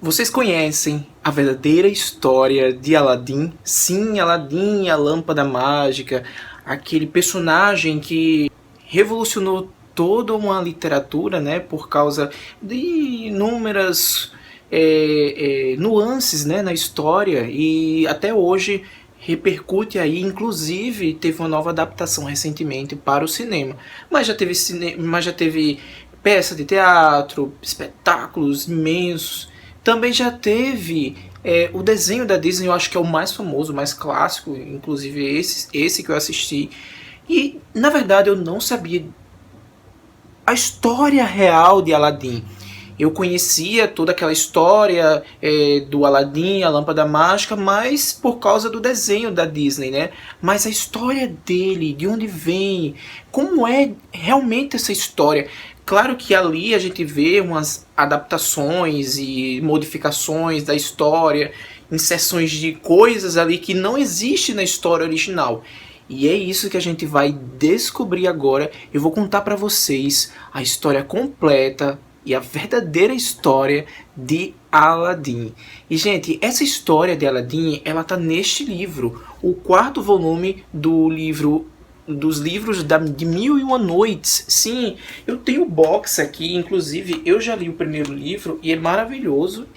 Vocês conhecem a verdadeira história de Aladdin? Sim, Aladdin, a lâmpada mágica, aquele personagem que revolucionou toda uma literatura, né, por causa de inúmeras nuances, né, na história, e até hoje repercute aí, inclusive teve uma nova adaptação recentemente para o cinema. Mas já teve peça de teatro, espetáculos imensos. Também já teve o desenho da Disney, eu acho que é o mais famoso, o mais clássico, inclusive esse que eu assisti. E, na verdade, eu não sabia a história real de Aladdin. Eu conhecia toda aquela história do Aladdin, a lâmpada mágica, mas por causa do desenho da Disney, né? Mas a história dele, de onde vem, como é realmente essa história? Claro que ali a gente vê umas adaptações e modificações da história, inserções de coisas ali que não existem na história original. E é isso que a gente vai descobrir agora. Eu vou contar para vocês a história completa e a verdadeira história de Aladdin. E, gente, essa história de Aladdin, ela tá neste livro, o quarto volume dos livros de Mil e Uma Noites. Sim, eu tenho o box aqui, inclusive eu já li o primeiro livro e é maravilhoso.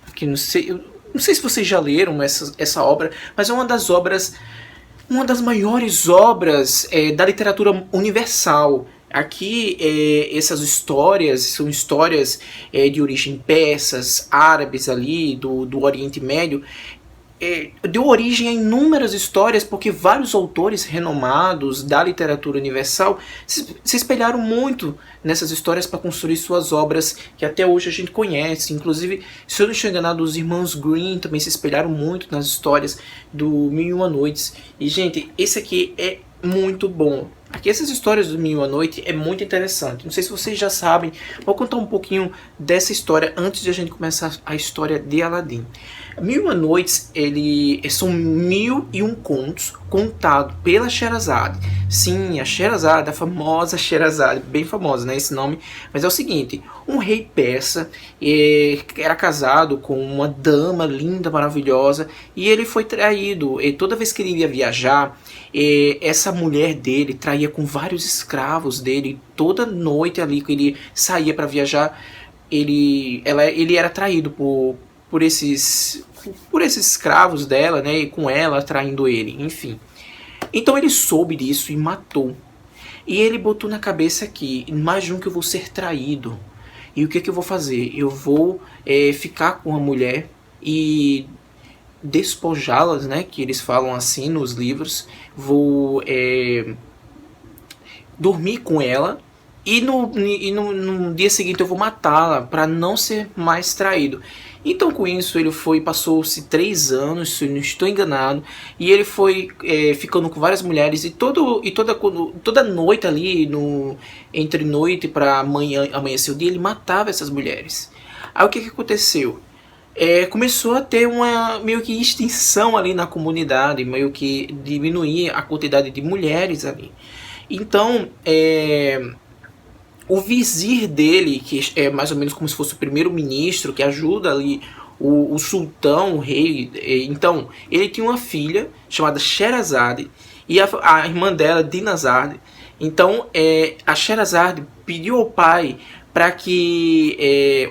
Porque eu não sei se vocês já leram essa obra, mas é uma das maiores obras da literatura universal. Aqui, essas histórias são histórias de origem persas, árabes ali, do Oriente Médio. Deu origem a inúmeras histórias, porque vários autores renomados da literatura universal se espelharam muito nessas histórias para construir suas obras que até hoje a gente conhece. Inclusive, se eu não estou enganado, os irmãos Grimm também se espelharam muito nas histórias do Mil e Uma Noites. E, gente, esse aqui é muito bom. Aqui essas histórias do Mil e Uma Noite é muito interessante. Não sei se vocês já sabem, vou contar um pouquinho dessa história antes de a gente começar a história de Aladdin. Mil e Uma Noites, são 1001 contos contados pela Sherazade. Sim, a Sherazade, a famosa Sherazade, bem famosa, né, esse nome. Mas é o seguinte, um rei persa era casado com uma dama linda, maravilhosa, e ele foi traído. E toda vez que ele ia viajar, essa mulher dele traía com vários escravos dele. Toda noite ali que ele saía para viajar, ele era traído por esses escravos dela, né, e com ela traindo ele, enfim. Então ele soube disso e matou. E ele botou na cabeça que, mais de um que eu vou ser traído. E o que eu vou fazer? Eu vou ficar com a mulher e despojá-las, né, que eles falam assim nos livros. Vou dormir com ela e no dia seguinte eu vou matá-la para não ser mais traído. Então com isso ele passou-se 3 anos, se eu não estou enganado, e ele foi ficando com várias mulheres, e toda noite ali, entre noite para amanhecer o dia, ele matava essas mulheres. Aí o que aconteceu? Começou a ter uma meio que extinção ali na comunidade, meio que diminuir a quantidade de mulheres ali. Então, o vizir dele, que é mais ou menos como se fosse o primeiro-ministro, que ajuda ali o sultão, o rei. Então, ele tinha uma filha chamada Sherazade e a irmã dela, Dinazade. Então, a Sherazade pediu ao pai para que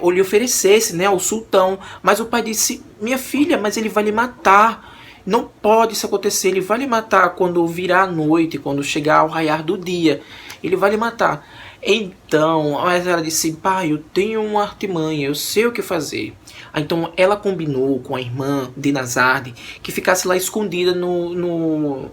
lhe oferecesse, né, ao sultão. Mas o pai disse: minha filha, mas ele vai lhe matar. Não pode isso acontecer, ele vai lhe matar quando virar a noite, quando chegar ao raiar do dia. Ele vai lhe matar. Então, mas ela disse: pai, eu tenho uma artimanha, eu sei o que fazer. Então ela combinou com a irmã Dinazade que ficasse lá escondida no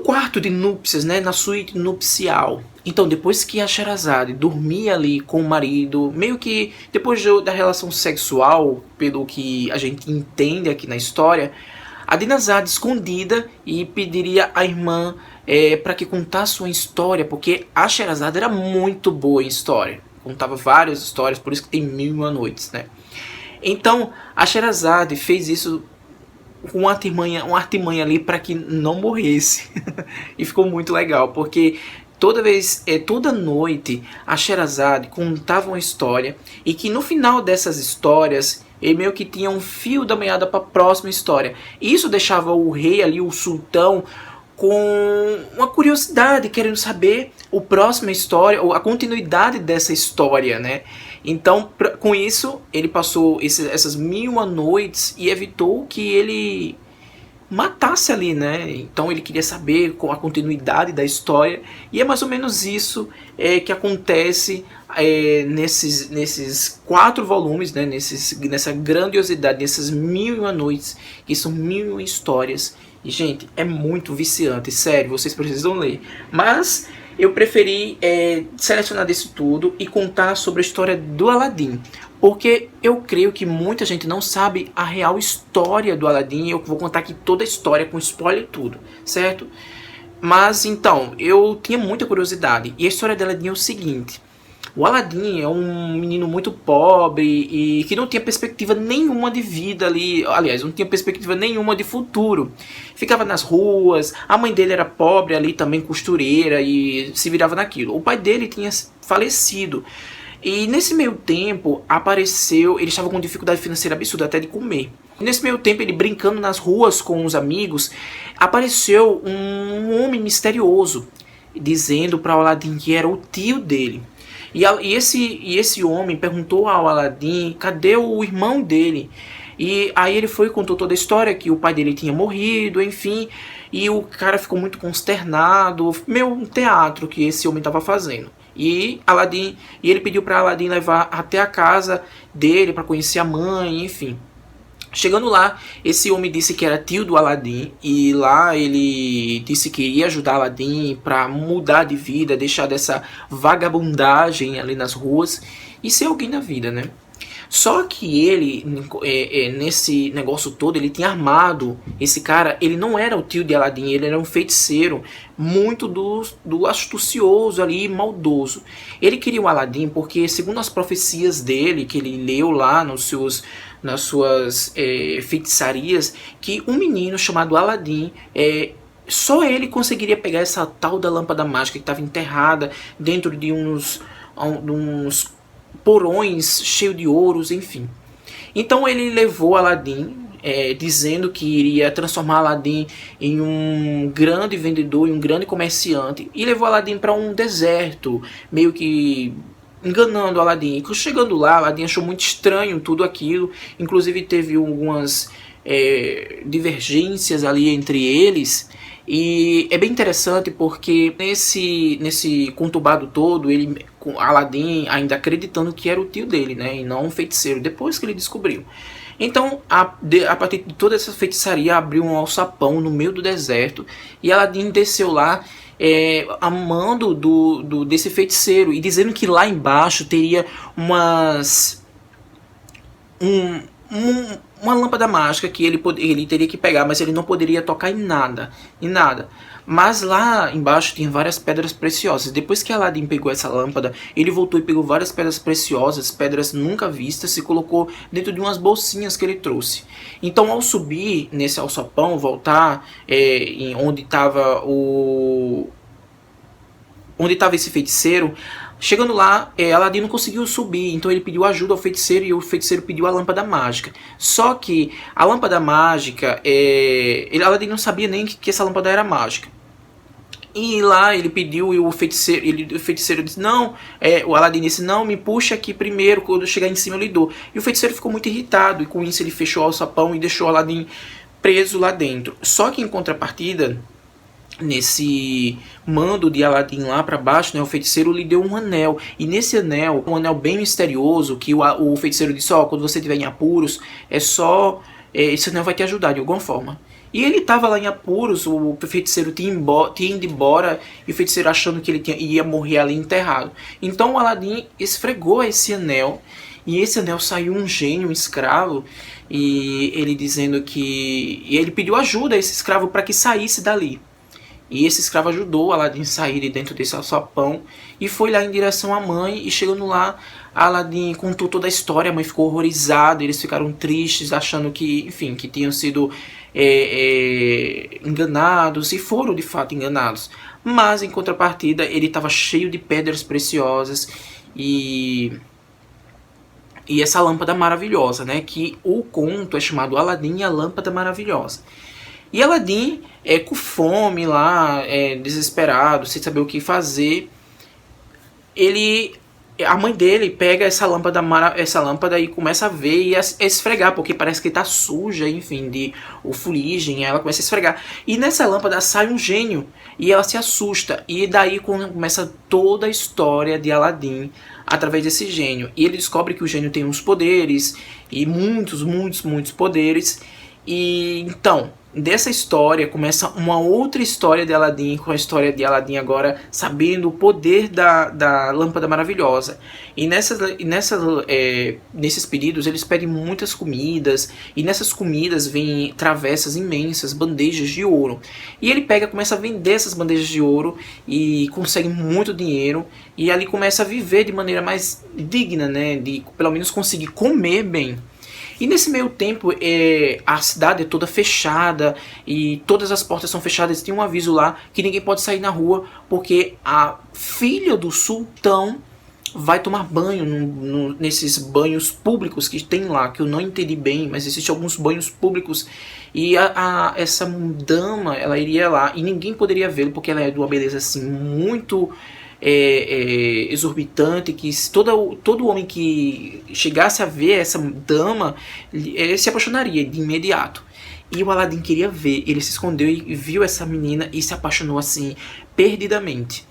quarto de núpcias, né, na suíte nupcial. Então depois que a Sherazade dormia ali com o marido, meio que depois da relação sexual, pelo que a gente entende aqui na história, a Dinazade escondida e pediria à irmã para que contasse uma história, porque a Sherazade era muito boa em história, contava várias histórias, por isso que tem Mil e Uma Noites, né? Então a Sherazade fez isso com uma artimanha ali para que não morresse. E ficou muito legal, porque toda noite, a Sherazade contava uma história e que no final dessas histórias ele meio que tinha um fio da meada para a próxima história. E isso deixava o rei ali, o sultão, com uma curiosidade, querendo saber a próxima história, ou a continuidade dessa história, né? Então, com isso, ele passou essas 1001 noites e evitou que ele matasse ali, né? Então ele queria saber com a continuidade da história, e é mais ou menos isso que acontece nesses 4 volumes, né? Nessa grandiosidade, nessas 1001 noites, que são 1001 histórias. E, gente, é muito viciante, sério, vocês precisam ler. Mas eu preferi selecionar disso tudo e contar sobre a história do Aladdin, porque eu creio que muita gente não sabe a real história do Aladdin. Eu vou contar aqui toda a história com spoiler e tudo, certo? Mas então, eu tinha muita curiosidade, e a história do Aladdin é o seguinte: o Aladdin é um menino muito pobre e que não tinha perspectiva nenhuma de vida ali. Aliás, não tinha perspectiva nenhuma de futuro. Ficava nas ruas, a mãe dele era pobre ali também, costureira, e se virava naquilo. O pai dele tinha falecido. E nesse meio tempo apareceu, ele estava com dificuldade financeira absurda até de comer. Nesse meio tempo, ele brincando nas ruas com os amigos, apareceu um homem misterioso, dizendo para o Aladdin que era o tio dele. E esse homem perguntou ao Aladdin cadê o irmão dele. E aí ele foi e contou toda a história, que o pai dele tinha morrido, enfim. E o cara ficou muito consternado, meio um teatro que esse homem estava fazendo. E ele pediu para Aladdin levar até a casa dele para conhecer a mãe, enfim. Chegando lá, esse homem disse que era tio do Aladdin, e lá ele disse que iria ajudar Aladdin para mudar de vida, deixar dessa vagabundagem ali nas ruas e ser alguém na vida, né? Só que ele, nesse negócio todo, ele tinha armado. Esse cara, ele não era o tio de Aladdin, ele era um feiticeiro muito do astucioso ali, maldoso. Ele queria o Aladdin porque, segundo as profecias dele, que ele leu lá nas suas feitiçarias, que um menino chamado Aladdin, só ele conseguiria pegar essa tal da lâmpada mágica que estava enterrada dentro de uns porões cheios de ouros, enfim. Então ele levou Aladdin, dizendo que iria transformar Aladdin em um grande vendedor, em um grande comerciante, e levou Aladdin para um deserto, meio que enganando Aladdin. E chegando lá, Aladdin achou muito estranho tudo aquilo, inclusive teve algumas divergências ali entre eles. E é bem interessante porque nesse conturbado todo, ele, com Aladdin ainda acreditando que era o tio dele, né, e não um feiticeiro, depois que ele descobriu. Então, a partir de toda essa feitiçaria, abriu um alçapão no meio do deserto, e Aladdin desceu lá, a mando desse feiticeiro, e dizendo que lá embaixo teria uma lâmpada mágica que ele teria que pegar, mas ele não poderia tocar em nada. Mas lá embaixo tinha várias pedras preciosas. Depois que Aladdin pegou essa lâmpada, ele voltou e pegou várias pedras preciosas, pedras nunca vistas, e colocou dentro de umas bolsinhas que ele trouxe. Então, ao subir nesse alçapão, voltar onde estava esse feiticeiro, chegando lá, Aladdin não conseguiu subir, então ele pediu ajuda ao feiticeiro, e o feiticeiro pediu a lâmpada mágica. Só que a lâmpada mágica, Aladdin não sabia nem que essa lâmpada era mágica. E lá ele pediu, e o feiticeiro disse, não, o Aladdin disse, não, me puxa aqui primeiro, quando eu chegar em cima eu lhe dou. E o feiticeiro ficou muito irritado, e com isso ele fechou o alçapão e deixou Aladdin preso lá dentro. Só que em contrapartida, nesse mando de Aladdin lá para baixo, né, o feiticeiro lhe deu um anel. E nesse anel, um anel bem misterioso, que o feiticeiro disse, quando você estiver em apuros, esse anel vai te ajudar de alguma forma. E ele estava lá em apuros, o feiticeiro tinha ido embora, e o feiticeiro achando que ele ia morrer ali enterrado. Então o Aladdin esfregou esse anel, e esse anel saiu um gênio, um escravo, e ele dizendo que... E ele pediu ajuda a esse escravo para que saísse dali. E esse escravo ajudou Aladdin a sair de dentro desse alçapão e foi lá em direção à mãe. E chegando lá, Aladdin contou toda a história, a mãe ficou horrorizada, eles ficaram tristes, achando que, enfim, que tinham sido enganados, e foram de fato enganados. Mas em contrapartida, ele estava cheio de pedras preciosas e essa lâmpada maravilhosa, né? Que o conto é chamado Aladdin e a Lâmpada Maravilhosa. E Aladdin, com fome lá, desesperado, sem saber o que fazer, a mãe dele pega essa lâmpada e começa a ver e a esfregar, porque parece que tá suja, enfim, de o fuligem, ela começa a esfregar. E nessa lâmpada sai um gênio e ela se assusta, e daí começa toda a história de Aladdin através desse gênio. E ele descobre que o gênio tem uns poderes, e muitos, muitos, muitos poderes. E então, dessa história começa uma outra história de Aladdin, com a história de Aladdin agora sabendo o poder da lâmpada maravilhosa. E nesses pedidos eles pedem muitas comidas, e nessas comidas vêm travessas imensas, bandejas de ouro. E ele começa a vender essas bandejas de ouro e consegue muito dinheiro, e ali começa a viver de maneira mais digna, né, de pelo menos conseguir comer bem. E nesse meio tempo, a cidade é toda fechada e todas as portas são fechadas. Tem um aviso lá que ninguém pode sair na rua, porque a filha do sultão vai tomar banho nesses banhos públicos que tem lá, que eu não entendi bem, mas existem alguns banhos públicos. E essa dama, ela iria lá e ninguém poderia vê-la, porque ela é de uma beleza assim muito exorbitante, que todo homem que chegasse a ver essa dama se apaixonaria de imediato. E o Aladdin queria ver, ele se escondeu e viu essa menina e se apaixonou assim perdidamente.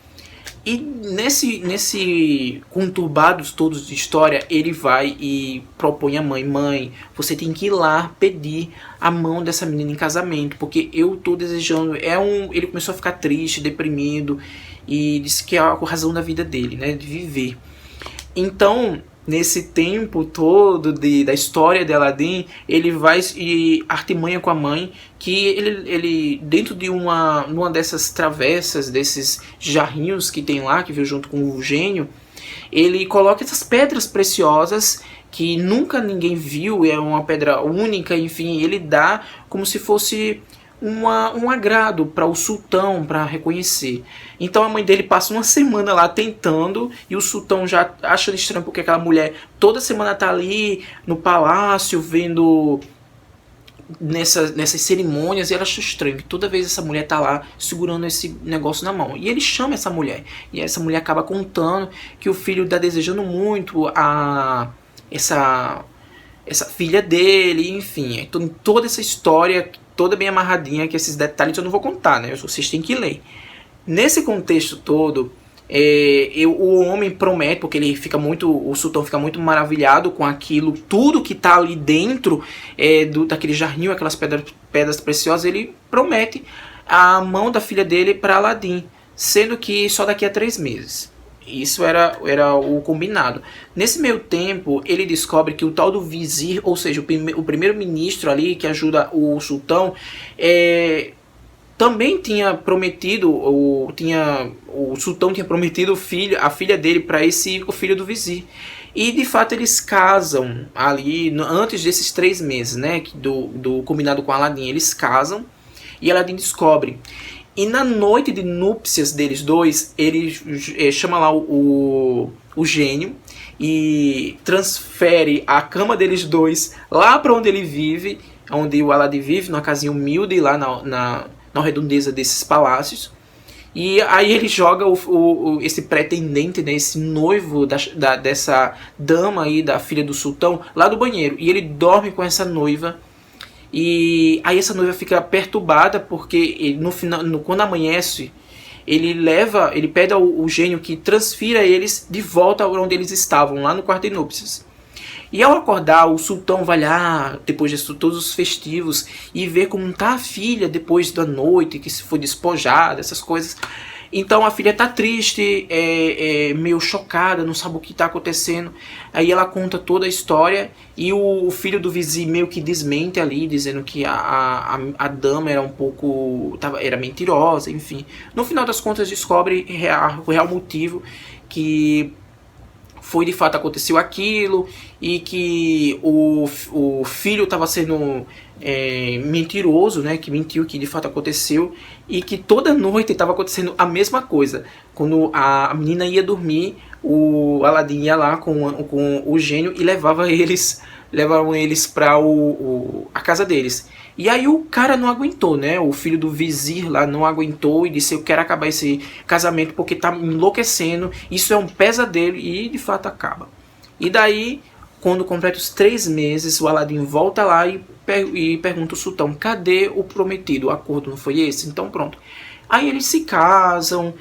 E nesse conturbados todos de história, ele vai e propõe à mãe, você tem que ir lá pedir a mão dessa menina em casamento, porque eu tô desejando. Ele começou a ficar triste, deprimido, e disse que é a razão da vida dele, né, de viver. Então, nesse tempo todo da história de Aladdin, ele vai e artimanha com a mãe, que ele dentro de numa dessas travessas, desses jarrinhos que tem lá, que veio junto com o gênio, ele coloca essas pedras preciosas que nunca ninguém viu, é uma pedra única, enfim, ele dá como se fosse um agrado para o sultão, para reconhecer. Então a mãe dele passa uma semana lá tentando, e o sultão já acha estranho, porque aquela mulher toda semana tá ali no palácio vendo nessas cerimônias, e ela acha estranho que toda vez essa mulher tá lá segurando esse negócio na mão. E ele chama essa mulher, e essa mulher acaba contando que o filho tá desejando muito essa filha dele, enfim. Então toda essa história toda bem amarradinha, que esses detalhes eu não vou contar, né? Vocês têm que ler. Nesse contexto todo, o homem promete, porque o sultão fica muito maravilhado com aquilo, tudo que está ali dentro daquele jarrinho, aquelas pedras preciosas, ele promete a mão da filha dele para Aladdin, sendo que só daqui a 3 meses. Isso era o combinado. Nesse meio tempo, ele descobre que o tal do vizir, ou seja, o primeiro-ministro ali que ajuda o sultão, também tinha prometido, o sultão tinha prometido a filha dele para o filho do vizir. E de fato eles casam ali, antes desses 3 meses, né, do combinado com Aladdin, eles casam, e Aladdin descobre. E na noite de núpcias deles dois, ele chama lá o gênio e transfere a cama deles dois lá para onde ele vive, onde o Aladdin vive, numa casinha humilde lá na redondeza desses palácios. E aí ele joga esse pretendente, né, esse noivo dessa dama aí, da filha do sultão, lá do banheiro. E ele dorme com essa noiva. E aí essa noiva fica perturbada, porque no final, quando amanhece, ele pede ao gênio que transfira eles de volta onde eles estavam, lá no quarto de núpcias. E ao acordar, o sultão vai lá, depois de todos os festivos, e vê como está a filha depois da noite, que se foi despojada, essas coisas. Então a filha está triste, meio chocada, não sabe o que está acontecendo. Aí ela conta toda a história, e o filho do vizir meio que desmente ali, dizendo que a dama era era mentirosa, enfim. No final das contas descobre o real motivo, que foi de fato aconteceu aquilo, e que o filho estava sendo mentiroso, né, que mentiu, que de fato aconteceu, e que toda noite estava acontecendo a mesma coisa. Quando a menina ia dormir, o Aladdin ia lá com o gênio e levavam eles para a casa deles. E aí o cara não aguentou, né? O filho do vizir lá não aguentou e disse: eu quero acabar esse casamento porque tá me enlouquecendo, isso é um pesadelo, e de fato acaba. E daí, quando completa os 3 meses, o Aladdin volta lá e pergunta ao sultão: cadê o prometido? O acordo não foi esse? Então pronto. Aí eles se casam,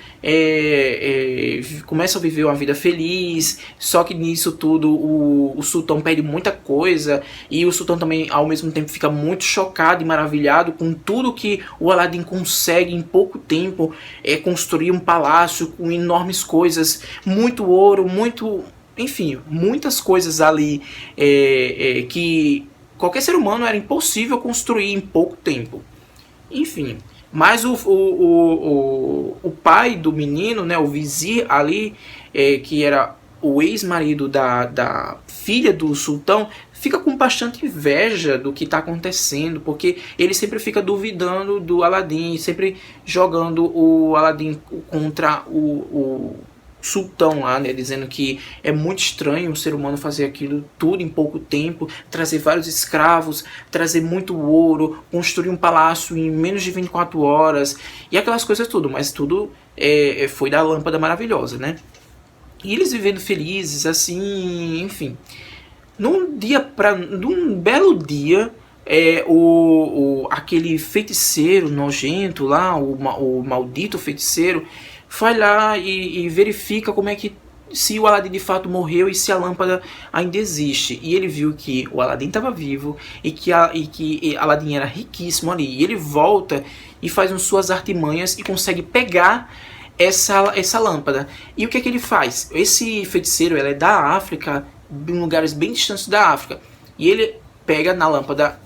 começam a viver uma vida feliz, só que nisso tudo o sultão perde muita coisa, e o sultão também ao mesmo tempo fica muito chocado e maravilhado com tudo que o Aladdin consegue em pouco tempo, construir um palácio com enormes coisas, muito ouro, enfim, muitas coisas ali que qualquer ser humano era impossível construir em pouco tempo. Enfim, mas o pai do menino, né, o vizir ali, que era o ex-marido da filha do sultão, fica com bastante inveja do que está acontecendo, porque ele sempre fica duvidando do Aladdin, sempre jogando o Aladdin contra o sultão lá, né, dizendo que é muito estranho um ser humano fazer aquilo tudo em pouco tempo, trazer vários escravos, trazer muito ouro, construir um palácio em menos de 24 horas, e aquelas coisas tudo, mas tudo foi da lâmpada maravilhosa, né? E eles vivendo felizes, assim, enfim. Num belo dia, aquele feiticeiro nojento lá, o maldito feiticeiro, vai lá e verifica como é que, se o Aladdin de fato morreu e se a lâmpada ainda existe. E ele viu que o Aladdin estava vivo e que Aladdin era riquíssimo ali. E ele volta e faz as suas artimanhas e consegue pegar essa lâmpada. E o que é que ele faz? Esse feiticeiro, é da África, em lugares bem distantes da África. E ele pega na lâmpada,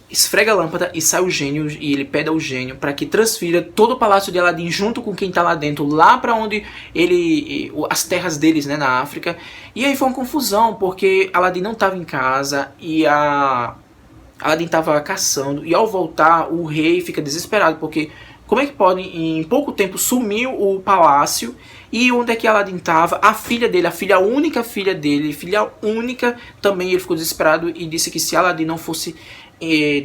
esfrega a lâmpada e sai o gênio, e ele pede ao gênio para que transfira todo o palácio de Aladdin junto com quem está lá dentro, lá para onde as terras deles, né, na África. E aí foi uma confusão, porque Aladdin não estava em casa e Aladdin estava caçando, e ao voltar o rei fica desesperado, porque como é que pode em pouco tempo sumir o palácio? E onde é que Aladdin estava? A filha dele, a única filha dele, filha única, também ele ficou desesperado e disse que se Aladdin não fosse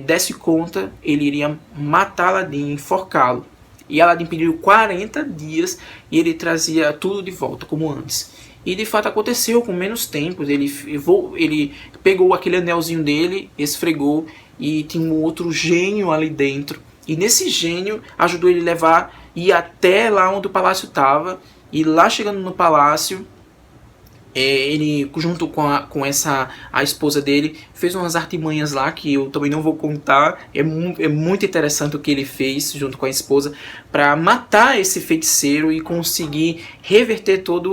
desse conta, ele iria matar Aladdin, enforcá-lo. E Aladdin pediu 40 dias e ele trazia tudo de volta como antes. E de fato aconteceu com menos tempo. Ele pegou aquele anelzinho dele, esfregou, e tinha um outro gênio ali dentro. E nesse gênio ajudou ele a ir até lá onde o palácio estava. E lá chegando no palácio, ele, junto com a esposa dele, fez umas artimanhas lá que eu também não vou contar. É muito interessante o que ele fez junto com a esposa para matar esse feiticeiro e conseguir reverter todo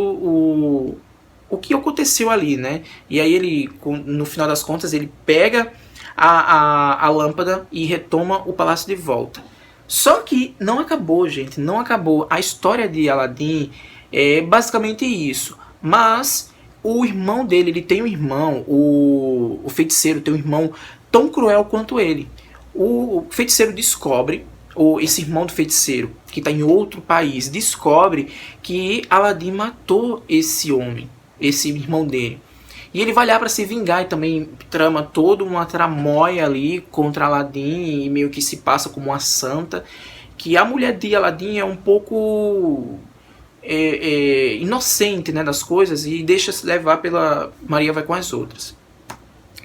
o que aconteceu ali, né? E aí ele, no final das contas, ele pega a lâmpada e retoma o palácio de volta. Só que não acabou, gente, não acabou. A história de Aladdin é basicamente isso. Mas o irmão dele, ele tem um irmão, o feiticeiro tem um irmão tão cruel quanto ele. O feiticeiro descobre, ou esse irmão do feiticeiro, que está em outro país, descobre que Aladdin matou esse homem, esse irmão dele. E ele vai lá para se vingar e também trama toda uma tramóia ali contra Aladdin, e meio que se passa como uma santa. Que a mulher de Aladdin é um pouco inocente, né, das coisas, e deixa se levar pela Maria vai com as outras.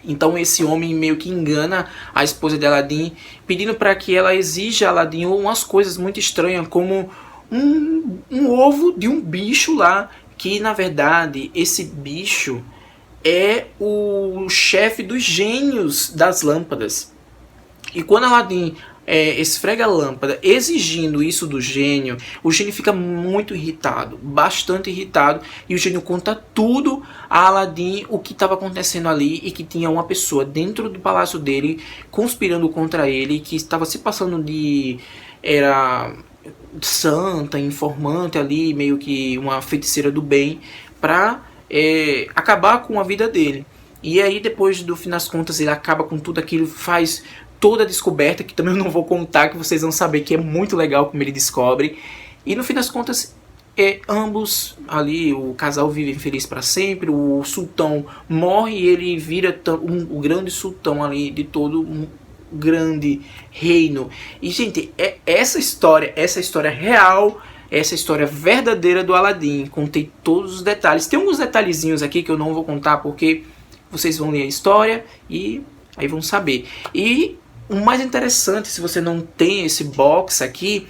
Então esse homem meio que engana a esposa de Aladdin, pedindo para que ela exija a Aladdin umas coisas muito estranhas, como um ovo de um bicho lá, que na verdade esse bicho é o chefe dos gênios das lâmpadas. E quando Aladdin esfrega a lâmpada exigindo isso do gênio, o gênio fica muito irritado, bastante irritado, e o gênio conta tudo a Aladdin, o que estava acontecendo ali, e que tinha uma pessoa dentro do palácio dele conspirando contra ele, que estava se passando era santa, informante ali, meio que uma feiticeira do bem, pra acabar com a vida dele. E aí depois do fim das contas ele acaba com tudo aquilo, faz toda a descoberta, que também eu não vou contar, que vocês vão saber, que é muito legal como ele descobre. E no fim das contas, ambos ali, o casal vive feliz para sempre, o sultão morre e ele vira o grande sultão ali de todo um grande reino. E gente, essa história real, essa história verdadeira do Aladdin. Contei todos os detalhes. Tem alguns detalhezinhos aqui que eu não vou contar porque vocês vão ler a história e aí vão saber. E o mais interessante, se você não tem esse box aqui,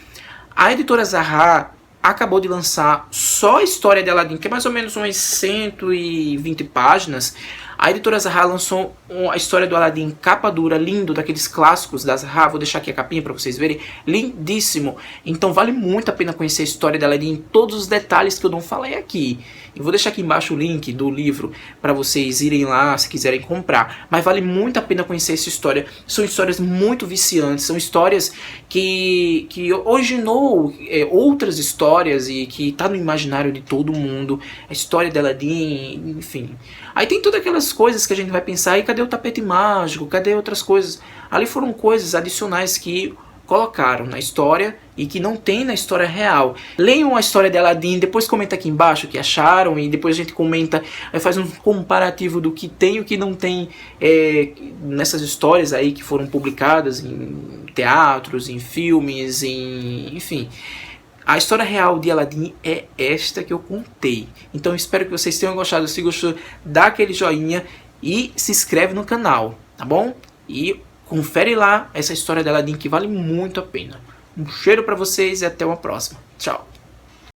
a editora Zahar acabou de lançar só a história de Aladdin, que é mais ou menos umas 120 páginas. A editora Zahar lançou a história do Aladdin capa dura, lindo, daqueles clássicos da Zahar. Vou deixar aqui a capinha para vocês verem. Lindíssimo. Então vale muito a pena conhecer a história de Aladdin, todos os detalhes que eu não falei aqui. Eu vou deixar aqui embaixo o link do livro para vocês irem lá se quiserem comprar. Mas vale muito a pena conhecer essa história. São histórias muito viciantes, são histórias que originou outras histórias e que está no imaginário de todo mundo. A história de Aladdin, enfim. Aí tem todas aquelas coisas que a gente vai pensar, e cadê o tapete mágico, cadê outras coisas? Ali foram coisas adicionais que colocaram na história e que não tem na história real. Leiam a história de Aladdin, depois comenta aqui embaixo o que acharam, e depois a gente comenta, faz um comparativo do que tem e o que não tem nessas histórias aí que foram publicadas em teatros, em filmes, enfim. A história real de Aladdin é esta que eu contei. Então eu espero que vocês tenham gostado. Se gostou, dá aquele joinha e se inscreve no canal, tá bom? E confere lá essa história de Aladdin que vale muito a pena. Um cheiro pra vocês e até uma próxima. Tchau!